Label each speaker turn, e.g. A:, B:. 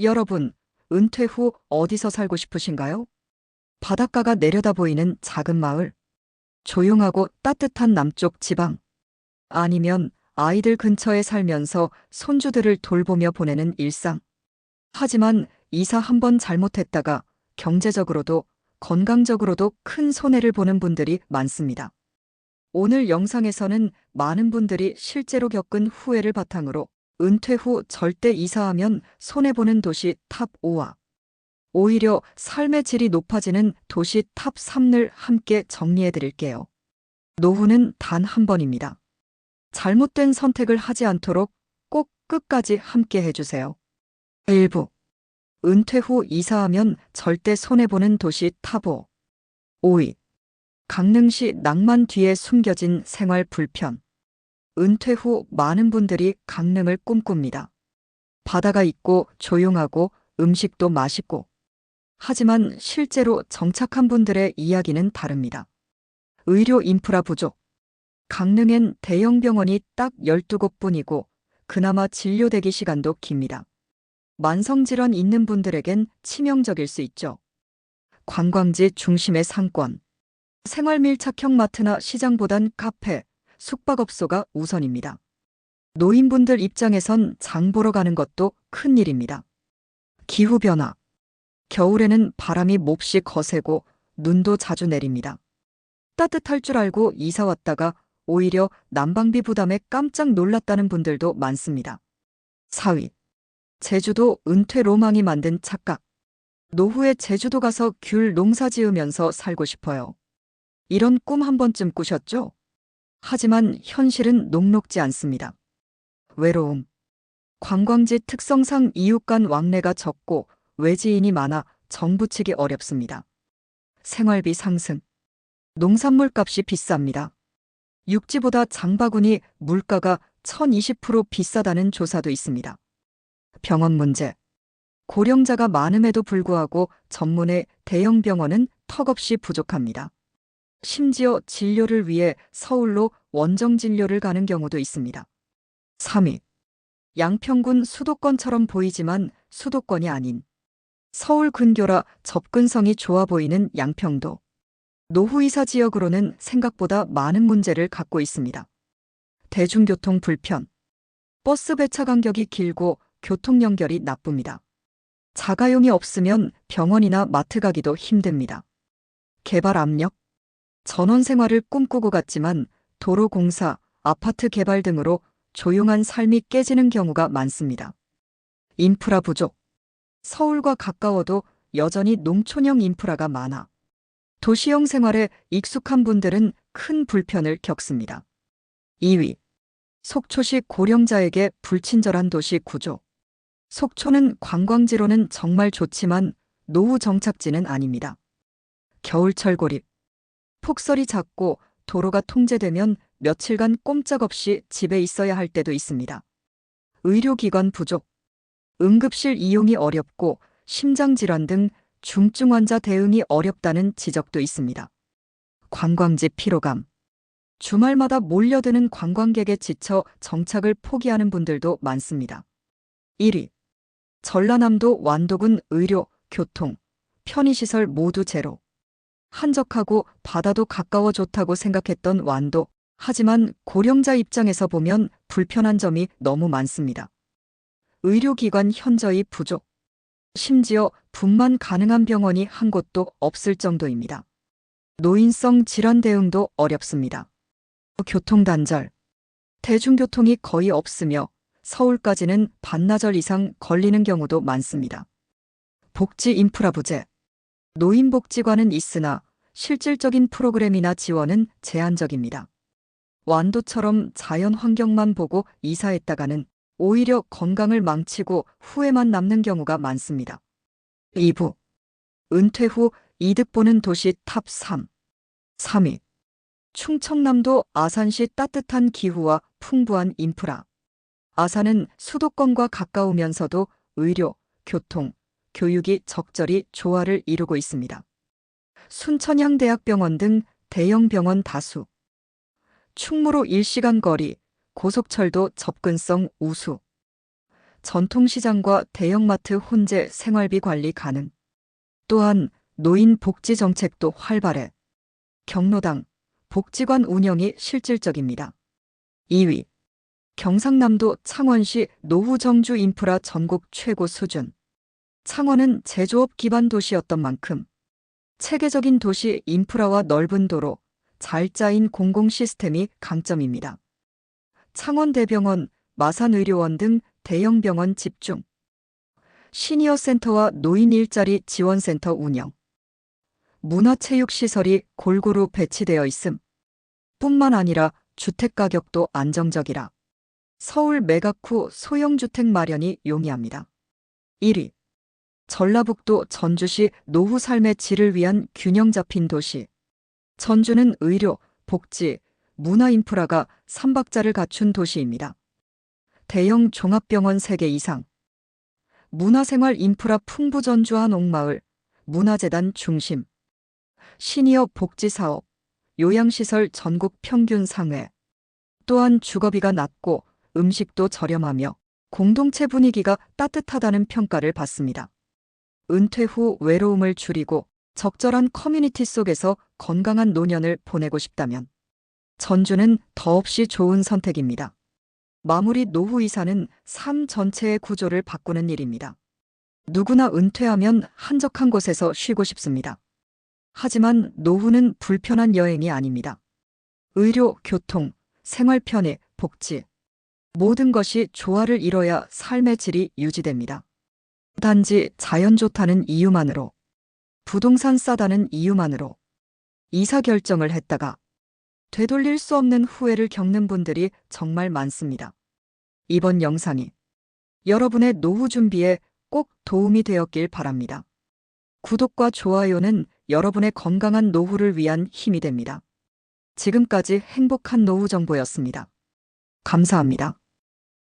A: 여러분, 은퇴 후 어디서 살고 싶으신가요? 바닷가가 내려다 보이는 작은 마을, 조용하고 따뜻한 남쪽 지방, 아니면 아이들 근처에 살면서 손주들을 돌보며 보내는 일상. 하지만 이사 한 번 잘못했다가 경제적으로도 건강적으로도 큰 손해를 보는 분들이 많습니다. 오늘 영상에서는 많은 분들이 실제로 겪은 후회를 바탕으로 은퇴 후 절대 이사하면 손해보는 도시 탑 5와 오히려 삶의 질이 높아지는 도시 탑 3을 함께 정리해 드릴게요. 노후는 단 한 번입니다. 잘못된 선택을 하지 않도록 꼭 끝까지 함께 해주세요. 1부. 은퇴 후 이사하면 절대 손해보는 도시 탑 5. 5위. 강릉시 낭만 뒤에 숨겨진 생활 불편. 은퇴 후 많은 분들이 강릉을 꿈꿉니다. 바다가 있고 조용하고 음식도 맛있고. 하지만 실제로 정착한 분들의 이야기는 다릅니다. 의료 인프라 부족. 강릉엔 대형 병원이 딱 12곳뿐이고 그나마 진료 대기 시간도 깁니다. 만성질환 있는 분들에겐 치명적일 수 있죠. 관광지 중심의 상권. 생활 밀착형 마트나 시장보단 카페, 숙박업소가 우선입니다. 노인분들 입장에선 장 보러 가는 것도 큰일입니다. 기후변화. 겨울에는 바람이 몹시 거세고 눈도 자주 내립니다. 따뜻할 줄 알고 이사 왔다가 오히려 난방비 부담에 깜짝 놀랐다는 분들도 많습니다. 4위. 제주도 은퇴 로망이 만든 착각. 노후에 제주도 가서 귤 농사 지으면서 살고 싶어요. 이런 꿈 한 번쯤 꾸셨죠? 하지만 현실은 녹록지 않습니다. 외로움. 관광지 특성상 이웃 간 왕래가 적고 외지인이 많아 정부치기 어렵습니다. 생활비 상승. 농산물 값이 비쌉니다. 육지보다 장바구니 물가가 1020% 비싸다는 조사도 있습니다. 병원 문제. 고령자가 많음에도 불구하고 전문의 대형 병원은 턱없이 부족합니다. 심지어 진료를 위해 서울로 원정 진료를 가는 경우도 있습니다. 3위. 양평군 수도권처럼 보이지만 수도권이 아닌 서울 근교라 접근성이 좋아 보이는 양평도. 노후이사 지역으로는 생각보다 많은 문제를 갖고 있습니다. 대중교통 불편. 버스 배차 간격이 길고 교통 연결이 나쁩니다. 자가용이 없으면 병원이나 마트 가기도 힘듭니다. 개발 압력. 전원 생활을 꿈꾸고 갔지만 도로 공사, 아파트 개발 등으로 조용한 삶이 깨지는 경우가 많습니다. 인프라 부족. 서울과 가까워도 여전히 농촌형 인프라가 많아 도시형 생활에 익숙한 분들은 큰 불편을 겪습니다. 2위. 속초시 고령자에게 불친절한 도시 구조. 속초는 관광지로는 정말 좋지만 노후 정착지는 아닙니다. 겨울철 고립. 폭설이 잦고 도로가 통제되면 며칠간 꼼짝없이 집에 있어야 할 때도 있습니다. 의료기관 부족. 응급실 이용이 어렵고 심장질환 등 중증 환자 대응이 어렵다는 지적도 있습니다. 관광지 피로감. 주말마다 몰려드는 관광객에 지쳐 정착을 포기하는 분들도 많습니다. 1위. 전라남도 완도군 의료, 교통, 편의시설 모두 제로. 한적하고 바다도 가까워 좋다고 생각했던 완도. 하지만 고령자 입장에서 보면 불편한 점이 너무 많습니다. 의료기관 현저히 부족. 심지어 분만 가능한 병원이 한 곳도 없을 정도입니다. 노인성 질환 대응도 어렵습니다. 교통단절. 대중교통이 거의 없으며 서울까지는 반나절 이상 걸리는 경우도 많습니다. 복지 인프라 부재. 노인복지관은 있으나 실질적인 프로그램이나 지원은 제한적입니다. 완도처럼 자연 환경만 보고 이사했다가는 오히려 건강을 망치고 후회만 남는 경우가 많습니다. 2부. 은퇴 후 이득 보는 도시 탑 3. 3위. 충청남도 아산시 따뜻한 기후와 풍부한 인프라. 아산은 수도권과 가까우면서도 의료, 교통, 교육이 적절히 조화를 이루고 있습니다. 순천향대학병원 등 대형 병원 다수. 충무로 1시간 거리, 고속철도 접근성 우수. 전통시장과 대형마트 혼재 생활비 관리 가능. 또한 노인 복지 정책도 활발해 경로당, 복지관 운영이 실질적입니다. 2위. 경상남도 창원시 노후 정주 인프라 전국 최고 수준. 창원은 제조업 기반 도시였던 만큼 체계적인 도시 인프라와 넓은 도로, 잘 짜인 공공 시스템이 강점입니다. 창원대병원, 마산의료원 등 대형 병원 집중. 시니어센터와 노인 일자리 지원센터 운영. 문화체육시설이 골고루 배치되어 있음. 뿐만 아니라 주택 가격도 안정적이라 서울 매각 후 소형주택 마련이 용이합니다. 1위. 전라북도 전주시 노후 삶의 질을 위한 균형 잡힌 도시. 전주는 의료, 복지, 문화 인프라가 삼박자를 갖춘 도시입니다. 대형 종합병원 3개 이상. 문화생활 인프라 풍부 전주한 옥마을, 문화재단 중심. 시니어 복지사업, 요양시설 전국 평균 상회. 또한 주거비가 낮고 음식도 저렴하며 공동체 분위기가 따뜻하다는 평가를 받습니다. 은퇴 후 외로움을 줄이고 적절한 커뮤니티 속에서 건강한 노년을 보내고 싶다면 전주는 더없이 좋은 선택입니다. 마무리 노후 이사는 삶 전체의 구조를 바꾸는 일입니다. 누구나 은퇴하면 한적한 곳에서 쉬고 싶습니다. 하지만 노후는 불편한 여행이 아닙니다. 의료, 교통, 생활 편의, 복지. 모든 것이 조화를 이뤄야 삶의 질이 유지됩니다. 단지 자연 좋다는 이유만으로, 부동산 싸다는 이유만으로 이사 결정을 했다가 되돌릴 수 없는 후회를 겪는 분들이 정말 많습니다. 이번 영상이 여러분의 노후 준비에 꼭 도움이 되었길 바랍니다. 구독과 좋아요는 여러분의 건강한 노후를 위한 힘이 됩니다. 지금까지 행복한 노후 정보였습니다. 감사합니다.